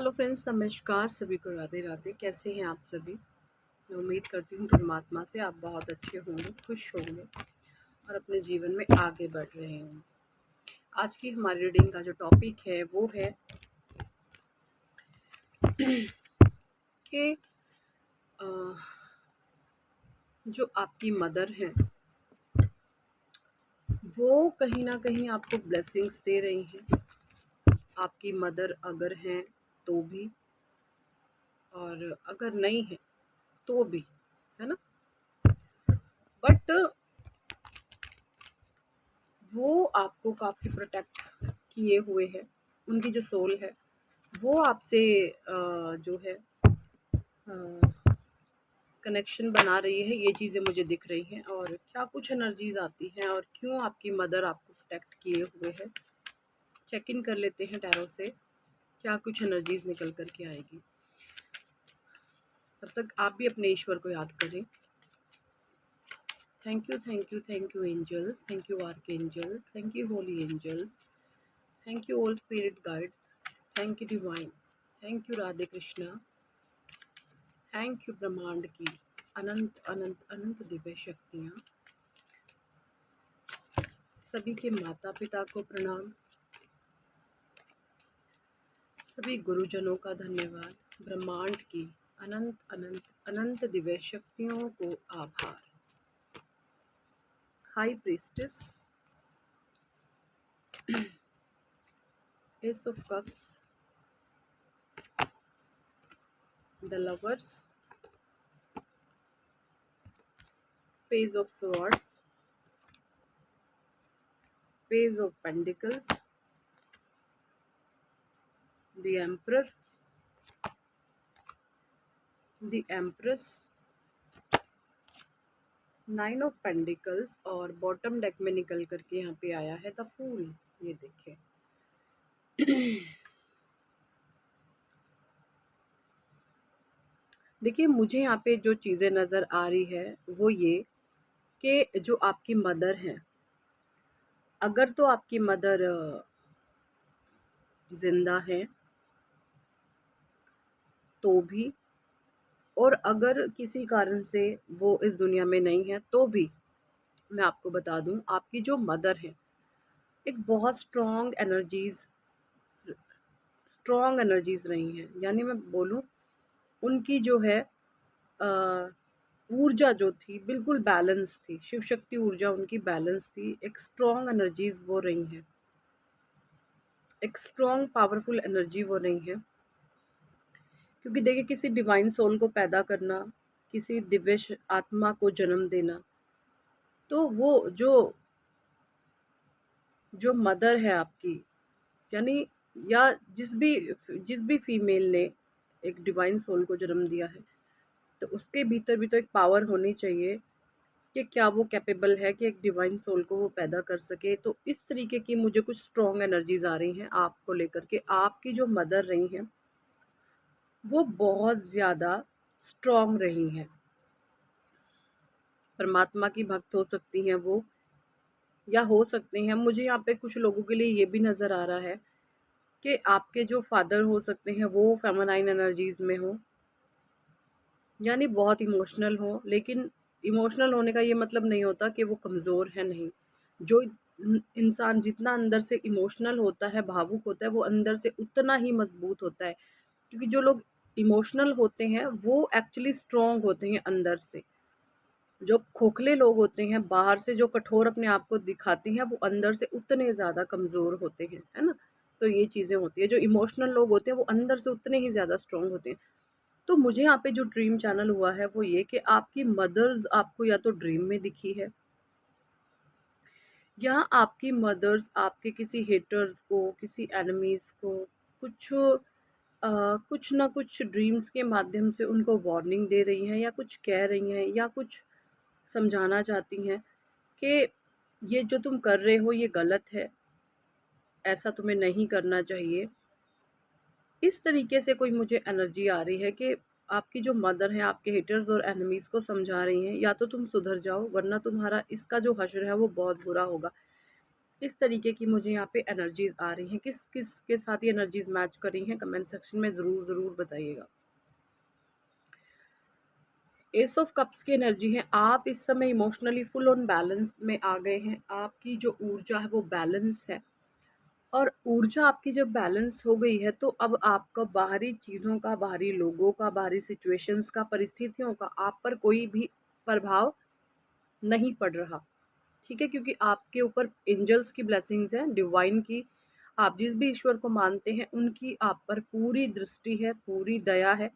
Hello friends, नमस्कार। सभी को राधे राधे। कैसे हैं आप सभी? मैं उम्मीद करती हूँ परमात्मा से आप बहुत अच्छे होंगे, खुश होंगे और अपने जीवन में आगे बढ़ रहे होंगे। आज की हमारी रीडिंग का जो टॉपिक है वो है कि अ, जो आपकी मदर हैं वो कहीं ना कहीं आपको ब्लेसिंग्स दे रही हैं। आपकी मदर अगर हैं तो भी, और अगर नहीं है तो भी, है ना। बट वो आपको काफ़ी प्रोटेक्ट किए हुए हैं। उनकी जो सोल है वो आपसे जो है कनेक्शन बना रही है। ये चीज़ें मुझे दिख रही हैं। और क्या कुछ एनर्जीज आती हैं और क्यों आपकी मदर आपको प्रोटेक्ट किए हुए है, चेक इन कर लेते हैं टैरो से। क्या कुछ एनर्जीज निकल कर के आएगी। तब तक आप भी अपने ईश्वर को याद करें। Thank you, thank you, thank you angels, thank you arch angels, thank you holy angels, thank you all spirit guides, thank you divine, thank you Radhe Krishna, thank you ब्रह्मांड की अनंत अनंत अनंत दिव्य शक्तियाँ। सभी के माता पिता को प्रणाम, सभी गुरुजनों का धन्यवाद, ब्रह्मांड की अनंत अनंत अनंत दिव्य शक्तियों को आभार। High priestess, S of cups, the lovers, page of swords, page of pentacles, the emperor, the empress, nine of pentacles, और बॉटम डेक में निकल करके यहाँ पे आया है द फूल। ये देखें। देखिए, मुझे यहाँ पे जो चीज़ें नज़र आ रही है वो ये कि जो आपकी मदर हैं, अगर तो आपकी मदर जिंदा हैं तो भी, और अगर किसी कारण से वो इस दुनिया में नहीं है तो भी, मैं आपको बता दूं आपकी जो मदर है एक बहुत स्ट्रॉन्ग एनर्जीज रही हैं। यानी मैं बोलूं उनकी जो है ऊर्जा जो थी बिल्कुल बैलेंस थी। शिव शक्ति ऊर्जा उनकी बैलेंस थी। एक स्ट्रॉन्ग एनर्जीज वो रही हैं, एक स्ट्रॉन्ग पावरफुल एनर्जी वो रही है। क्योंकि देखिए, किसी डिवाइन सोल को पैदा करना, किसी दिव्य आत्मा को जन्म देना, तो वो जो जो मदर है आपकी, यानी या जिस भी फीमेल ने एक डिवाइन सोल को जन्म दिया है, तो उसके भीतर भी तो एक पावर होनी चाहिए कि क्या वो कैपेबल है कि एक डिवाइन सोल को वो पैदा कर सके। तो इस तरीके की मुझे कुछ स्ट्रॉन्ग एनर्जीज आ रही हैं आपको लेकर के। आपकी जो मदर रही हैं वो बहुत ज़्यादा स्ट्रॉन्ग रही हैं। परमात्मा की भक्त हो सकती हैं वो, या हो सकते हैं, मुझे यहाँ पे कुछ लोगों के लिए ये भी नज़र आ रहा है कि आपके जो फादर हो सकते हैं वो फेमिनाइन एनर्जीज में हो, यानी बहुत इमोशनल हो। लेकिन इमोशनल होने का ये मतलब नहीं होता कि वो कमज़ोर है, नहीं। जो इंसान जितना अंदर से इमोशनल होता है, भावुक होता है, वो अंदर से उतना ही मजबूत होता है। क्योंकि जो लोग इमोशनल होते हैं वो एक्चुअली स्ट्रॉन्ग होते हैं अंदर से। जो खोखले लोग होते हैं, बाहर से जो कठोर अपने आप को दिखाते हैं, वो अंदर से उतने ज़्यादा कमज़ोर होते हैं, है ना। तो ये चीज़ें होती है। जो इमोशनल लोग होते हैं वो अंदर से उतने ही ज़्यादा स्ट्रॉन्ग होते हैं। तो मुझे यहाँ पे जो ड्रीम चैनल हुआ है वो ये कि आपकी मदर्स आपको या तो ड्रीम में दिखी है, या आपकी मदर्स आपके किसी हेटर्स को, किसी एनिमीज़ को कुछ ना कुछ ड्रीम्स के माध्यम से उनको वार्निंग दे रही हैं, या कुछ कह रही हैं, या कुछ समझाना चाहती हैं कि ये जो तुम कर रहे हो ये गलत है, ऐसा तुम्हें नहीं करना चाहिए। इस तरीके से कोई मुझे एनर्जी आ रही है कि आपकी जो मदर हैं आपके हेटर्स और एनिमीज़ को समझा रही हैं, या तो तुम सुधर जाओ वरना तुम्हारा इसका जो हश्र है वो बहुत बुरा होगा। इस तरीके की मुझे यहाँ पे एनर्जीज़ आ रही हैं। किस किस के साथ ये एनर्जीज़ मैच कर रही हैं कमेंट सेक्शन में ज़रूर ज़रूर बताइएगा। एस ऑफ कप्स की एनर्जी है, आप इस समय इमोशनली फुल ऑन बैलेंस में आ गए हैं। आपकी जो ऊर्जा है वो बैलेंस है, और ऊर्जा आपकी जब बैलेंस हो गई है तो अब आपका बाहरी चीज़ों का, बाहरी लोगों का, बाहरी सिचुएशंस का, परिस्थितियों का आप पर कोई भी प्रभाव नहीं पड़ रहा। ठीक है, क्योंकि आपके ऊपर एंजल्स की ब्लेसिंग्स हैं, डिवाइन की, आप जिस भी ईश्वर को मानते हैं उनकी आप पर पूरी दृष्टि है, पूरी दया है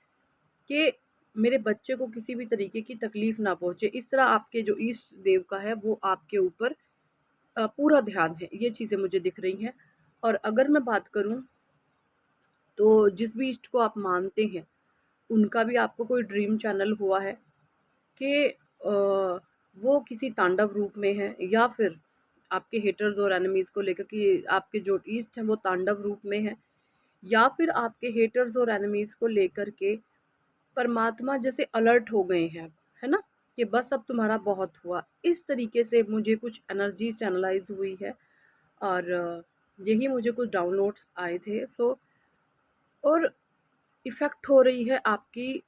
कि मेरे बच्चे को किसी भी तरीके की तकलीफ ना पहुंचे। इस तरह आपके जो इष्ट देव का है वो आपके ऊपर पूरा ध्यान है। ये चीज़ें मुझे दिख रही हैं। और अगर मैं बात करूं तो जिस भी इष्ट को आप मानते हैं उनका भी आपको कोई ड्रीम चैनल हुआ है कि वो किसी तांडव रूप में है, या फिर आपके हेटर्स और एनिमीज़ को लेकर कि आपके जो ईस्ट है वो तांडव रूप में है, या फिर आपके हेटर्स और एनिमीज़ को लेकर के परमात्मा जैसे अलर्ट हो गए हैं, है ना? कि बस अब तुम्हारा बहुत हुआ। इस तरीके से मुझे कुछ एनर्जी चैनलाइज़ हुई है, और यही मुझे कुछ डाउनलोड्स आए थे। और इफ़ेक्ट हो रही है आपकी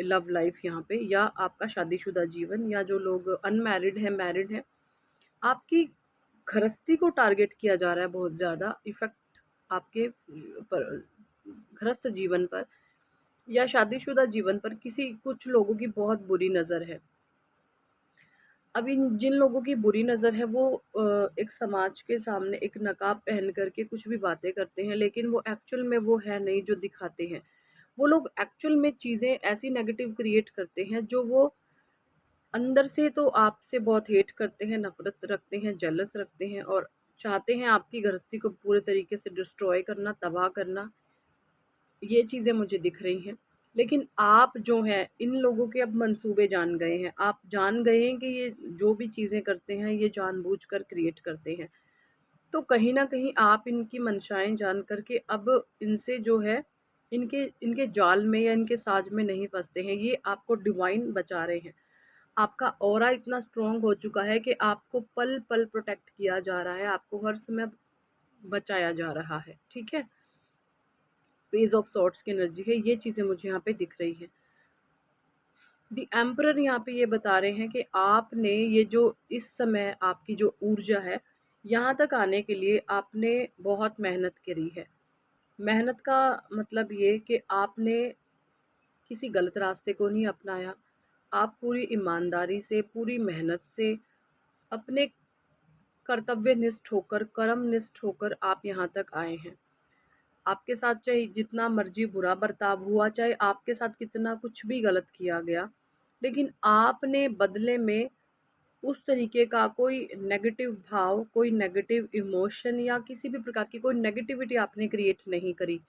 लव लाइफ़ यहाँ पे, या आपका शादीशुदा जीवन, या जो लोग अनमैरिड हैं, मैरिड हैं, आपकी गृहस्थी को टारगेट किया जा रहा है बहुत ज़्यादा। इफ़ेक्ट आपके पर गृहस्थ जीवन पर या शादीशुदा जीवन पर किसी कुछ लोगों की बहुत बुरी नज़र है। अब इन जिन लोगों की बुरी नज़र है वो एक समाज के सामने एक नकाब पहन कर के कुछ भी बातें करते हैं, लेकिन वो एक्चुअल में वो है नहीं जो दिखाते हैं। वो लोग एक्चुअल में चीज़ें ऐसी नेगेटिव क्रिएट करते हैं जो वो अंदर से तो आपसे बहुत हेट करते हैं, नफ़रत रखते हैं, जेलस रखते हैं, और चाहते हैं आपकी गृहस्थी को पूरे तरीके से डिस्ट्रॉय करना, तबाह करना। ये चीज़ें मुझे दिख रही हैं। लेकिन आप जो हैं इन लोगों के अब मंसूबे जान गए हैं। आप जान गए हैं कि ये जो भी चीज़ें करते हैं ये जानबूझकर क्रिएट करते हैं। तो कहीं न कहीं आप इनकी मंशाएँ जान कर के अब इनसे जो है इनके इनके जाल में या इनके साज में नहीं फँसते हैं। ये आपको डिवाइन बचा रहे हैं। आपका ऑरा इतना स्ट्रॉन्ग हो चुका है कि आपको पल-पल प्रोटेक्ट किया जा रहा है, आपको हर समय बचाया जा रहा है। ठीक है? पेज ऑफ सॉर्ड्स की एनर्जी है, ये चीज़ें मुझे यहाँ पे दिख रही हैं। द एम्परर यहाँ पे ये बता रहे हैं कि आपने ये जो इस समय आपकी जो ऊर्जा है, यहाँ तक आने के लिए आपने बहुत मेहनत करी है। मेहनत का मतलब ये कि आपने किसी गलत रास्ते को नहीं अपनाया। आप पूरी ईमानदारी से, पूरी मेहनत से, अपने कर्तव्यनिष्ठ होकर, कर्मनिष्ठ होकर आप यहाँ तक आए हैं। आपके साथ चाहे जितना मर्जी बुरा बर्ताव हुआ, चाहे आपके साथ कितना कुछ भी गलत किया गया, लेकिन आपने बदले में उस तरीके का कोई नेगेटिव भाव, कोई नेगेटिव इमोशन या किसी भी प्रकार की कोई नेगेटिविटी आपने क्रिएट नहीं करी,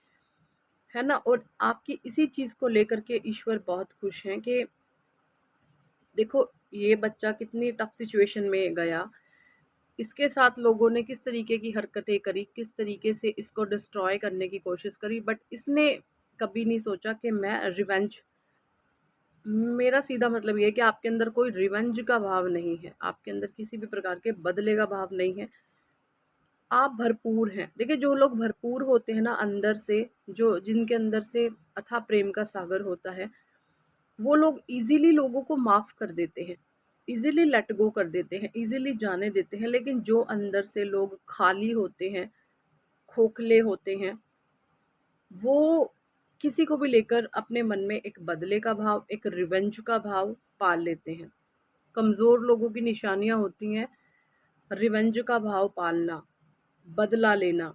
है ना? और आपकी इसी चीज़ को लेकर के ईश्वर बहुत खुश हैं कि देखो ये बच्चा कितनी टफ सिचुएशन में गया, इसके साथ लोगों ने किस तरीके की हरकतें करी, किस तरीके से इसको डिस्ट्रॉय करने की कोशिश करी, बट इसने कभी नहीं सोचा कि मैं रिवेंज, मेरा सीधा मतलब ये है कि आपके अंदर कोई रिवेंज का भाव नहीं है, आपके अंदर किसी भी प्रकार के बदले का भाव नहीं है। आप भरपूर हैं। देखिए जो लोग भरपूर होते हैं ना अंदर से, जो जिनके अंदर से अथाह प्रेम का सागर होता है, वो लोग ईज़िली लोगों को माफ़ कर देते हैं, ईज़िली लेट गो कर देते हैं, ईज़िली जाने देते हैं। लेकिन जो अंदर से लोग खाली होते हैं, खोखले होते हैं, वो किसी को भी लेकर अपने मन में एक बदले का भाव, एक रिवेंज का भाव पाल लेते हैं। कमज़ोर लोगों की निशानियाँ होती हैं रिवेंज का भाव पालना, बदला लेना।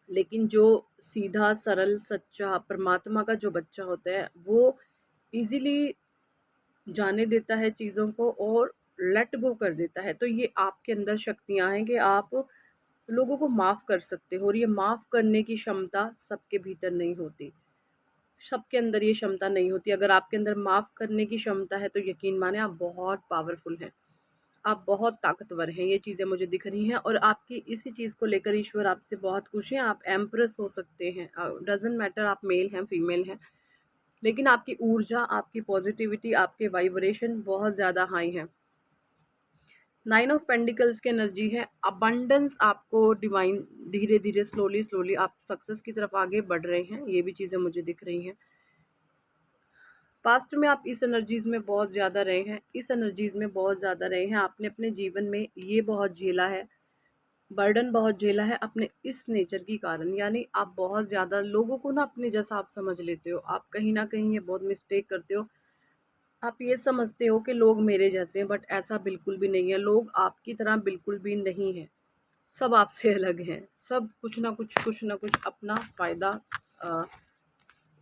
लेकिन जो सीधा, सरल, सच्चा परमात्मा का जो बच्चा होता है, वो ईज़िली जाने देता है चीज़ों को और लेट गो कर देता है। तो ये आपके अंदर शक्तियाँ हैं कि आप लोगों को माफ़ कर सकते हो, और ये माफ़ करने की क्षमता सबके भीतर नहीं होती। सबके अंदर ये क्षमता नहीं होती। अगर आपके अंदर माफ़ करने की क्षमता है तो यकीन माने आप बहुत पावरफुल हैं। आप बहुत ताकतवर हैं, ये चीज़ें मुझे दिख रही हैं, और आपकी इसी चीज़ को लेकर ईश्वर आपसे बहुत खुश हैं। आप एम्प्रेस हो सकते हैं, डज़न्ट मैटर आप मेल हैं, फीमेल हैं, लेकिन आपकी ऊर्जा, आपकी पॉज़िटिविटी, आपके वाइब्रेशन बहुत ज़्यादा हाई हैं। नाइन ऑफ पेंटिकल्स की एनर्जी है, अबंडेंस आपको डिवाइन, धीरे धीरे स्लोली स्लोली आप सक्सेस की तरफ आगे बढ़ रहे हैं, ये भी चीज़ें मुझे दिख रही हैं। पास्ट में आप इस एनर्जीज़ में बहुत ज़्यादा रहे हैं, इस एनर्जीज़ में बहुत ज़्यादा रहे हैं, आपने अपने जीवन में ये बहुत झेला है, बर्डन बहुत झेला है अपने इस नेचर की कारण। यानी आप बहुत ज़्यादा लोगों को ना अपने जैसा आप समझ लेते हो, आप कहीं ना कहीं ये बहुत मिस्टेक करते हो। आप ये समझते हो कि लोग मेरे जैसे हैं, बट ऐसा बिल्कुल भी नहीं है, लोग आपकी तरह बिल्कुल भी नहीं हैं, सब आपसे अलग हैं, सब कुछ ना कुछ अपना फ़ायदा अ,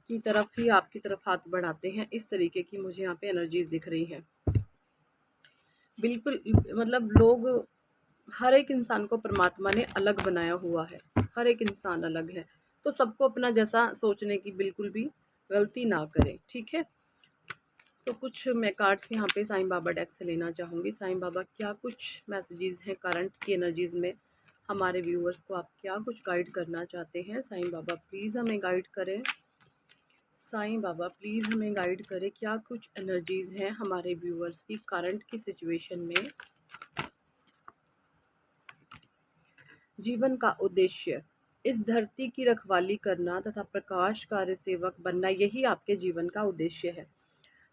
की तरफ ही आपकी तरफ हाथ बढ़ाते हैं। इस तरीके की मुझे यहाँ पे एनर्जीज दिख रही हैं। बिल्कुल, मतलब लोग, हर एक इंसान को परमात्मा ने अलग बनाया हुआ है, हर एक इंसान अलग है, तो सबको अपना जैसा सोचने की बिल्कुल भी गलती ना करें, ठीक है। तो कुछ मैं कार्ड्स यहाँ पे साईं बाबा डेक से लेना चाहूँगी। साईं बाबा क्या कुछ मैसेजेस हैं करंट की एनर्जीज़ में, हमारे व्यूअर्स को आप क्या कुछ गाइड करना चाहते हैं? साईं बाबा प्लीज़ हमें गाइड करें, साईं बाबा प्लीज़ हमें गाइड करें, क्या कुछ एनर्जीज़ हैं हमारे व्यूअर्स की करंट की सिचुएशन में। जीवन का उद्देश्य, इस धरती की रखवाली करना तथा प्रकाश कार्य सेवक बनना, यही आपके जीवन का उद्देश्य है।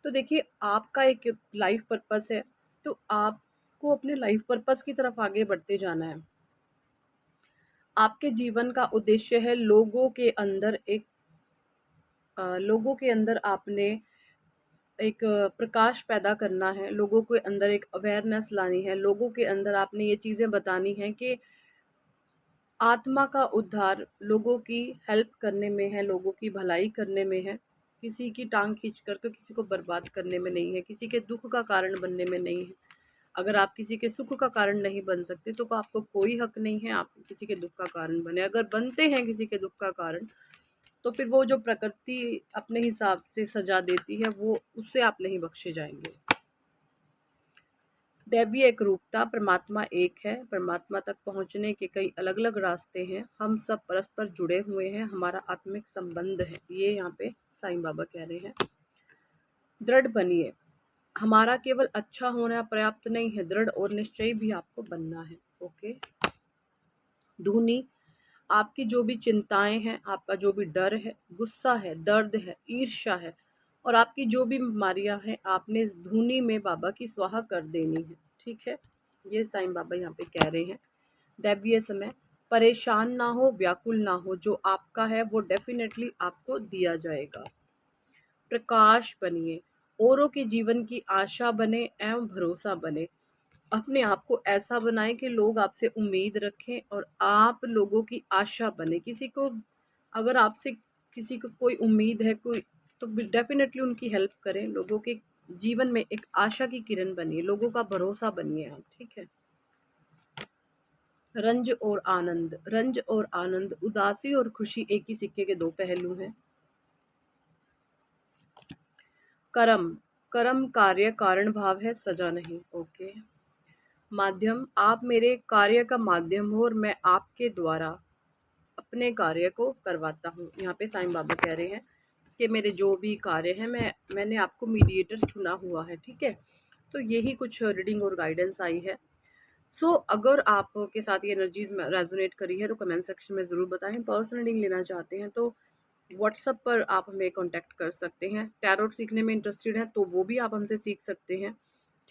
तो देखिए, आपका एक लाइफ पर्पस है, तो आपको अपने लाइफ पर्पस की तरफ आगे बढ़ते जाना है। आपके जीवन का उद्देश्य है लोगों के अंदर आपने एक प्रकाश पैदा करना है, लोगों के अंदर एक अवेयरनेस लानी है, लोगों के अंदर आपने ये चीज़ें बतानी हैं कि आत्मा का उद्धार लोगों की हेल्प करने में है, लोगों की भलाई करने में है, किसी की टांग खींच कर के किसी को बर्बाद करने में नहीं है, किसी के दुख का कारण बनने में नहीं है। अगर आप किसी के सुख का कारण नहीं बन सकते तो आपको कोई हक नहीं है आप किसी के दुख का कारण बने। अगर बनते हैं किसी के दुख का कारण, तो फिर वो जो प्रकृति अपने हिसाब से सजा देती है, वो उससे आप नहीं बख्शे जाएंगे। दैवीय एकरूपता, परमात्मा एक है, परमात्मा तक पहुंचने के कई अलग अलग रास्ते हैं, हम सब परस्पर जुड़े हुए हैं, हमारा आत्मिक संबंध है, ये यहाँ पे साईं बाबा कह रहे हैं। दृढ़ बनिए, हमारा केवल अच्छा होना पर्याप्त नहीं है, दृढ़ और निश्चयी भी आपको बनना है। ओके। धुनी, आपकी जो भी चिंताएं हैं, आपका जो भी डर है, गुस्सा है, दर्द है, ईर्ष्या है, और आपकी जो भी बीमारियां हैं, आपने इस धुनी में बाबा की स्वाहा कर देनी है, ठीक है। ये साईं बाबा यहाँ पे कह रहे हैं। दैवीय समय, परेशान ना हो, व्याकुल ना हो, जो आपका है वो डेफिनेटली आपको दिया जाएगा। प्रकाश बनिए, औरों के जीवन की आशा बने एवं भरोसा बने, अपने आप को ऐसा बनाएं कि लोग आपसे उम्मीद रखें और आप लोगों की आशा बने। किसी को, अगर आपसे किसी को कोई उम्मीद है, कोई, तो डेफिनेटली उनकी हेल्प करें, लोगों के जीवन में एक आशा की किरण बनिए, लोगों का भरोसा बनिए आप, ठीक है। रंज और आनंद, रंज और आनंद, उदासी और खुशी एक ही सिक्के के दो पहलू हैं। कर्म, कर्म कार्य कारण भाव है, सजा नहीं। ओके। माध्यम, आप मेरे कार्य का माध्यम हो और मैं आपके द्वारा अपने कार्य को करवाता हूँ। यहाँ पे साईं बाबा कह रहे हैं कि मेरे जो भी कार्य हैं, मैंने आपको मीडिएटर चुना हुआ है, ठीक है। तो यही कुछ रीडिंग और गाइडेंस आई है। सो अगर आपके साथ ये एनर्जीज रेजोनेट करी है तो कमेंट सेक्शन में ज़रूर बताएं। पर्सनल रीडिंग लेना चाहते हैं तो व्हाट्सएप पर आप हमें कांटेक्ट कर सकते हैं। टैरोट सीखने में इंटरेस्टेड हैं तो वो भी आप हमसे सीख सकते हैं,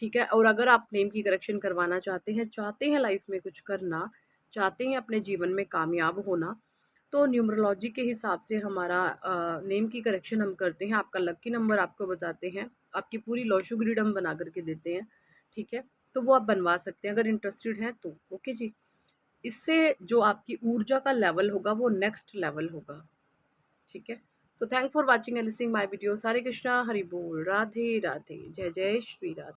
ठीक है। और अगर आप नेम की करेक्शन करवाना चाहते हैं लाइफ में कुछ करना, चाहते हैं अपने जीवन में कामयाब होना, तो न्यूमरोलॉजी के हिसाब से हमारा नेम की करेक्शन हम करते हैं, आपका लकी नंबर आपको बताते हैं, आपकी पूरी लॉशु ग्रिड हम बना करके देते हैं, ठीक है। तो वो आप बनवा सकते हैं अगर इंटरेस्टेड हैं तो। ओके जी। इससे जो आपकी ऊर्जा का लेवल होगा वो नेक्स्ट लेवल होगा, ठीक है। So thank for watching and listening my video. Hare Krishna, Hari बोल, राधे राधे, जय जय श्री राधे।